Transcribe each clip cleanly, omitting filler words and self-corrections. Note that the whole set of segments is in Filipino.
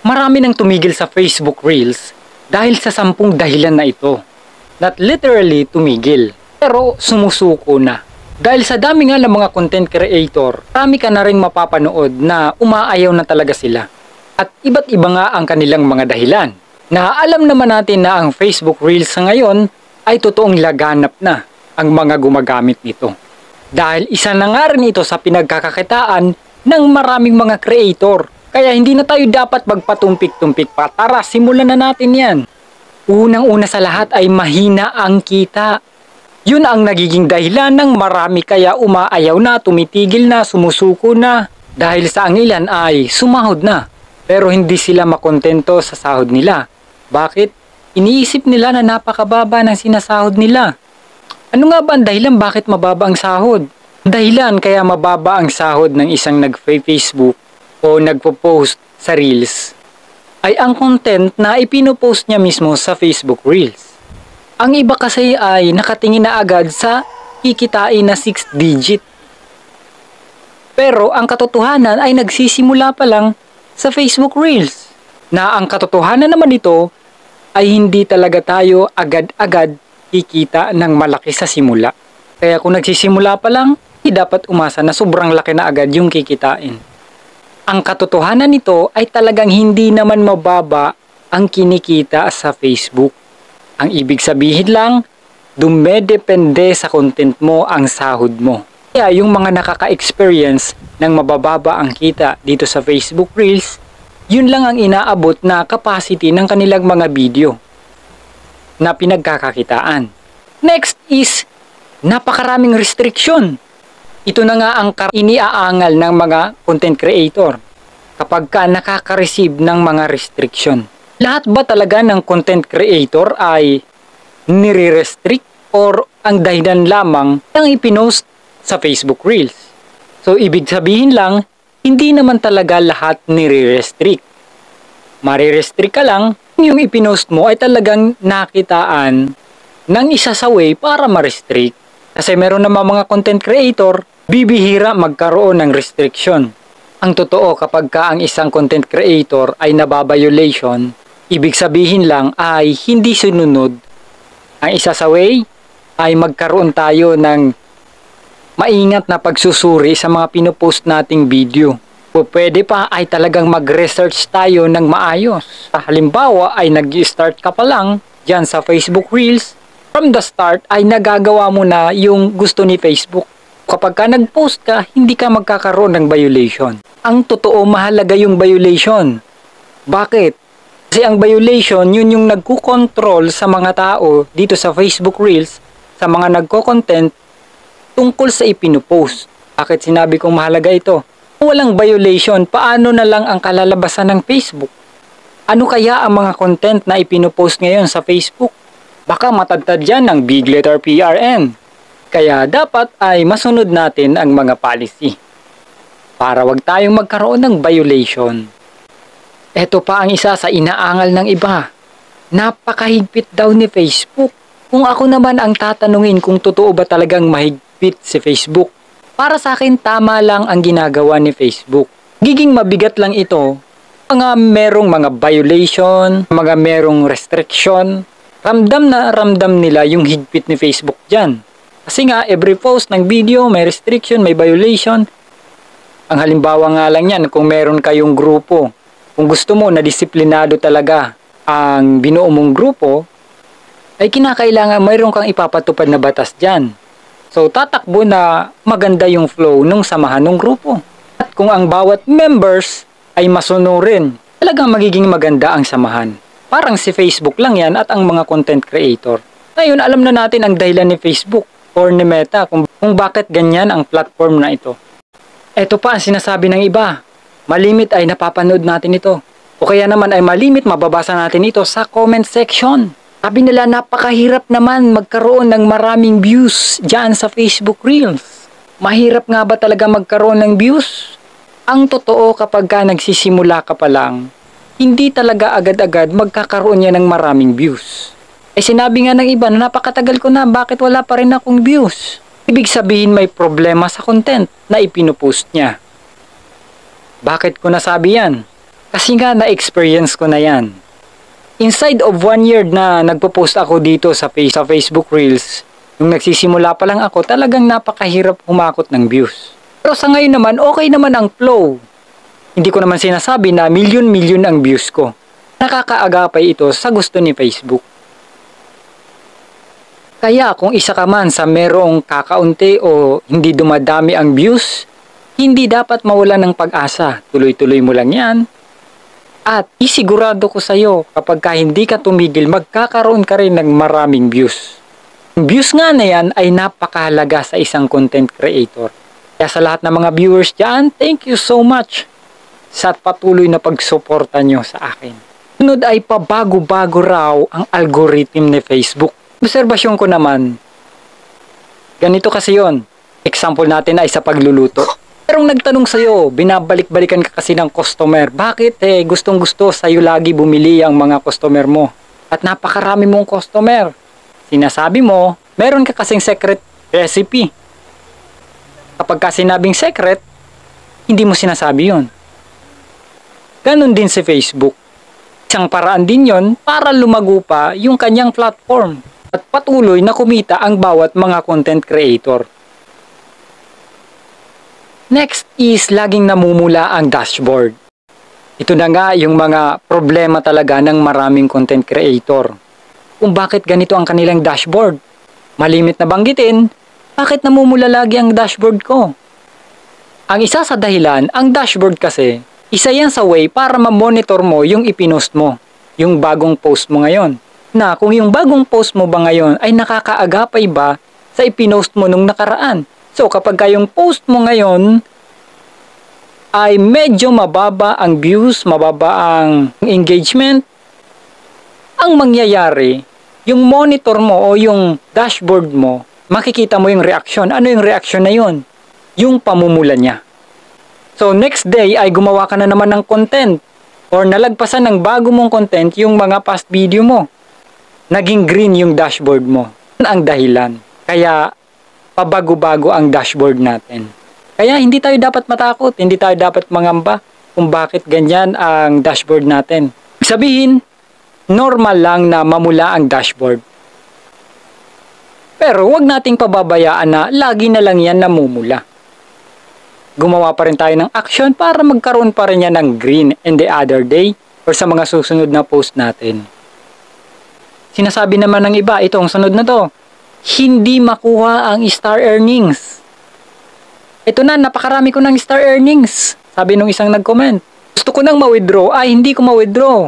Marami nang tumigil sa Facebook Reels dahil sa 10 dahilan na ito. Not literally tumigil, pero sumusuko na. Dahil sa dami nga ng mga content creator, marami ka na rin mapapanood na umaayaw na talaga sila. At iba't iba nga ang kanilang mga dahilan. Na alam naman natin na ang Facebook Reels sa ngayon ay totoong laganap na ang mga gumagamit nito. Dahil isa na nga rin ito sa pinagkakakitaan ng maraming mga creator. Kaya hindi na tayo dapat magpatumpik-tumpik pa. Tara, simulan na natin yan. Unang-una sa lahat ay mahina ang kita. Yun ang nagiging dahilan ng marami kaya umaayaw na, tumitigil na, sumusuko na. Dahil sa ang ilan ay sumahod na. Pero hindi sila makontento sa sahod nila. Bakit? Iniisip nila na napakababa ng sinasahod nila. Ano nga ba ang dahilan bakit mababa ang sahod? Dahilan kaya mababa ang sahod ng isang nag-Facebook o nagpo-post sa Reels ay ang content na ipinopost niya mismo sa Facebook Reels. Ang iba kasi ay nakatingin na agad sa kikitain na 6 digit. Pero ang katotohanan ay nagsisimula pa lang sa Facebook Reels. Na ang katotohanan naman ito ay hindi talaga tayo agad-agad kikita ng malaki sa simula. Kaya kung nagsisimula pa lang, hindi dapat umasa na sobrang laki na agad yung kikitain. Ang katotohanan nito ay talagang hindi naman mababa ang kinikita sa Facebook. Ang ibig sabihin lang, dumedepende sa content mo ang sahod mo. Kaya yung mga nakaka-experience ng mabababa ang kita dito sa Facebook Reels, yun lang ang inaabot na capacity ng kanilang mga video na pinagkakakitaan. Next is, napakaraming restriction. Ito na nga ang iniaangal ng mga content creator kapag ka nakaka-receive ng mga restriction. Lahat ba talaga ng content creator ay nire-restrict or ang dahilan lamang ng ipinost sa Facebook Reels? So, ibig sabihin lang, hindi naman talaga lahat nire-restrict. Marirestrict ka lang, yung ipinost mo ay talagang nakitaan ng isa sa way para ma-restrict. Kasi meron naman mga content creator, bibihira magkaroon ng restriction. Ang totoo kapag ka ang isang content creator ay nababiolation, ibig sabihin lang ay hindi sununod. Ang isa sa way ay magkaroon tayo ng maingat na pagsusuri sa mga pinopost nating video. O pwede pa ay talagang mag-research tayo ng maayos. Halimbawa ay nag-start ka pa lang dyan sa Facebook Reels, from the start ay nagagawa mo na yung gusto ni Facebook. Kapag ka nag-post ka, hindi ka magkakaroon ng violation. Ang totoo, mahalaga yung violation. Bakit? Kasi ang violation, yun yung nagkukontrol sa mga tao dito sa Facebook Reels, sa mga nagko-content tungkol sa ipinopost. Bakit sinabi kong mahalaga ito? Kung walang violation, paano na lang ang kalalabasan ng Facebook? Ano kaya ang mga content na ipinopost ngayon sa Facebook? Baka matagtad yan ng big letter PRN. Kaya dapat ay masunod natin ang mga policy para wag tayong magkaroon ng violation. Ito pa ang isa sa inaangal ng iba. Napakahigpit daw ni Facebook. Kung ako naman ang tatanungin kung totoo ba talagang mahigpit si Facebook, para sa akin tama lang ang ginagawa ni Facebook. Giging mabigat lang ito mga merong mga violation, mga merong restriction. Ramdam na ramdam nila yung higpit ni Facebook dyan. Kasi nga, every post ng video, may restriction, may violation. Ang halimbawa nga lang yan, kung meron kayong grupo, kung gusto mo na disiplinado talaga ang binuo mong grupo, ay kinakailangan mayroon kang ipapatupad na batas dyan. So, tatakbo na maganda yung flow nung samahan ng grupo. At kung ang bawat members ay masunurin, talagang magiging maganda ang samahan. Parang si Facebook lang yan at ang mga content creator. Ngayon, alam na natin ang dahilan ni Facebook or ni Meta kung bakit ganyan ang platform na ito. Ito pa ang sinasabi ng iba. Malimit ay napapanood natin ito. O kaya naman ay malimit mababasa natin ito sa comment section. Sabi nila napakahirap naman magkaroon ng maraming views dyan sa Facebook Reels. Mahirap nga ba talaga magkaroon ng views? Ang totoo kapag ka nagsisimula ka pa lang, hindi talaga agad-agad magkakaroon niya ng maraming views. Sinabi nga ng iba na napakatagal ko na, bakit wala pa rin akong views? Ibig sabihin may problema sa content na ipinopost niya. Bakit ko nasabi yan? Kasi nga na-experience ko na yan. Inside of 1 year na nagpo-post ako dito sa Facebook Reels, nung nagsisimula pa lang ako, talagang napakahirap humakot ng views. Pero sa ngayon naman, okay naman ang flow. Hindi ko naman sinasabi na milyon-milyon ang views ko. Nakakaagapay ito sa gusto ni Facebook. Kaya kung isa ka man sa merong kakaunti o hindi dumadami ang views, hindi dapat mawala ng pag-asa. Tuloy-tuloy mo lang yan. At isigurado ko sa iyo, kapag hindi ka tumigil, magkakaroon ka rin ng maraming views. Ang views nga na yan ay napakahalaga sa isang content creator. Kaya sa lahat ng mga viewers dyan, thank you so much sa patuloy na pagsuporta nyo sa akin. Sunod ay pabago-bago raw ang algorithm ni Facebook. Obserbasyon ko naman, ganito kasi yon. Example natin ay sa pagluluto. Pero nagtanong sa'yo, binabalik-balikan ka kasi ng customer. Bakit gustong-gusto sa'yo lagi bumili ang mga customer mo? At napakarami mong customer. Sinasabi mo, meron ka kasing secret recipe. Kapag ka sinabing secret, hindi mo sinasabi yon. Ganon din si Facebook. Isang paraan din yon para lumago pa yung kanyang platform at patuloy na kumita ang bawat mga content creator. Next is laging namumula ang dashboard. Ito na nga yung mga problema talaga ng maraming content creator. Kung bakit ganito ang kanilang dashboard. Malimit na banggitin, bakit namumula lagi ang dashboard ko? Ang isa sa dahilan, ang dashboard kasi, isa yan sa way para ma-monitor mo yung ipinost mo, yung bagong post mo ngayon. Na kung yung bagong post mo ba ngayon ay nakakaagapay ba sa ipinost mo nung nakaraan. So kapag yung post mo ngayon ay medyo mababa ang views, mababa ang engagement, ang mangyayari, yung monitor mo o yung dashboard mo, makikita mo yung reaction. Ano yung reaction na yun? Yung pamumula niya. So next day ay gumawa ka na naman ng content or nalagpasan ng bago mong content yung mga past video mo. Naging green yung dashboard mo. Yan ang dahilan. Kaya pabago-bago ang dashboard natin. Kaya hindi tayo dapat matakot, hindi tayo dapat mangamba kung bakit ganyan ang dashboard natin. Sabihin, normal lang na mamula ang dashboard. Pero wag nating pababayaan na lagi na lang yan namumula. Gumawa pa rin tayo ng action para magkaroon pa rin yan ng green and the other day or sa mga susunod na post natin. Sinasabi naman ng iba, itong sunod na to, hindi makuha ang star earnings. Ito na, napakarami ko ng star earnings. Sabi nung isang nag-comment. Gusto ko nang ma-withdraw, hindi ko ma-withdraw.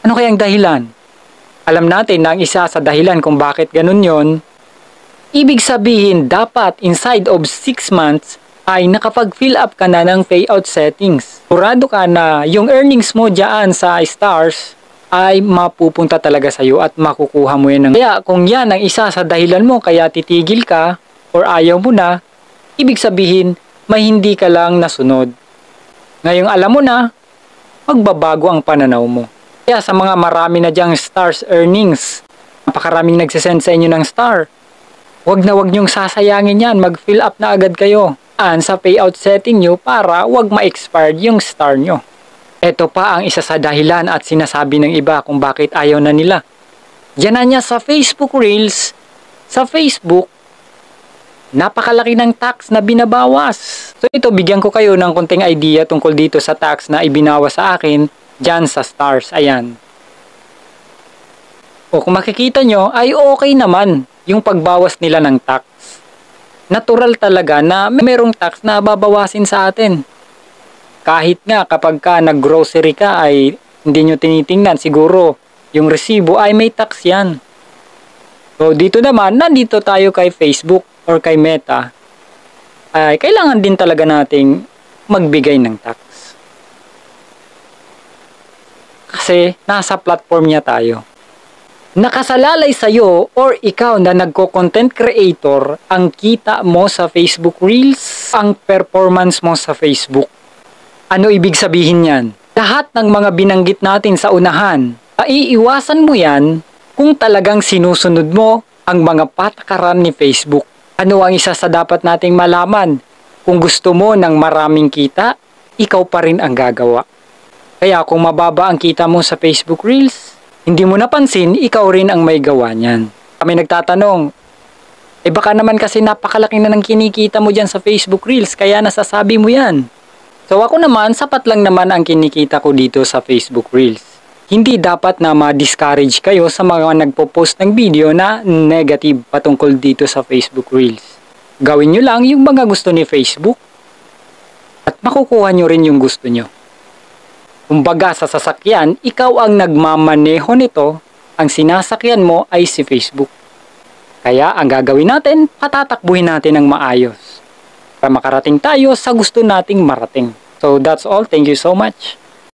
Ano kayang dahilan? Alam natin na ang isa sa dahilan kung bakit ganun yon, ibig sabihin dapat inside of 6 months ay nakapag-fill up ka na ng payout settings. Sigurado ka na yung earnings mo dyan sa stars ay mapupunta talaga sa iyo at makukuha mo yan. Kaya kung yan ang isa sa dahilan mo kaya titigil ka or ayaw mo na, ibig sabihin may hindi ka lang nasunod. Ngayong alam mo na, magbabago ang pananaw mo. Kaya sa mga marami na dyang stars earnings, napakaraming nagsisend sa inyo ng star, wag niyong sasayangin yan, mag-fill up na agad kayo sa payout setting nyo para wag ma-expired yung star nyo. Ito pa ang isa sa dahilan at sinasabi ng iba kung bakit ayaw na nila. Yan na niya sa Facebook Reels, sa Facebook, napakalaki ng tax na binabawas. So ito, bigyan ko kayo ng konting idea tungkol dito sa tax na ibinawas sa akin dyan sa stars. Ayan. O kung makikita nyo, ay okay naman yung pagbawas nila ng tax. Natural talaga na merong tax na babawasin sa atin. Kahit nga kapag ka nag-grocery ka ay hindi nyo tinitingnan, siguro yung resibo ay may tax yan. So dito naman, nandito tayo kay Facebook or kay Meta, ay kailangan din talaga nating magbigay ng tax. Kasi nasa platform niya tayo. Nakasalalay sa'yo or ikaw na nagko-content creator ang kita mo sa Facebook Reels, ang performance mo sa Facebook. Ano ibig sabihin yan? Lahat ng mga binanggit natin sa unahan, iiwasan mo yan kung talagang sinusunod mo ang mga patakaran ni Facebook. Ano ang isa sa dapat nating malaman? Kung gusto mo ng maraming kita, ikaw pa rin ang gagawa. Kaya kung mababa ang kita mo sa Facebook Reels, hindi mo napansin, ikaw rin ang may gawa niyan. Kami nagtatanong, baka naman kasi napakalaki na ng kinikita mo dyan sa Facebook Reels, kaya nasasabi mo yan. So ako naman, sapat lang naman ang kinikita ko dito sa Facebook Reels. Hindi dapat na ma-discourage kayo sa mga nagpo-post ng video na negative patungkol dito sa Facebook Reels. Gawin nyo lang yung mga gusto ni Facebook at makukuha nyo rin yung gusto nyo. Kumbaga sa sasakyan, ikaw ang nagmamaneho nito, ang sinasakyan mo ay si Facebook. Kaya ang gagawin natin, patatakbuhin natin ng maayos para makarating tayo sa gusto nating marating. So that's all. Thank you so much.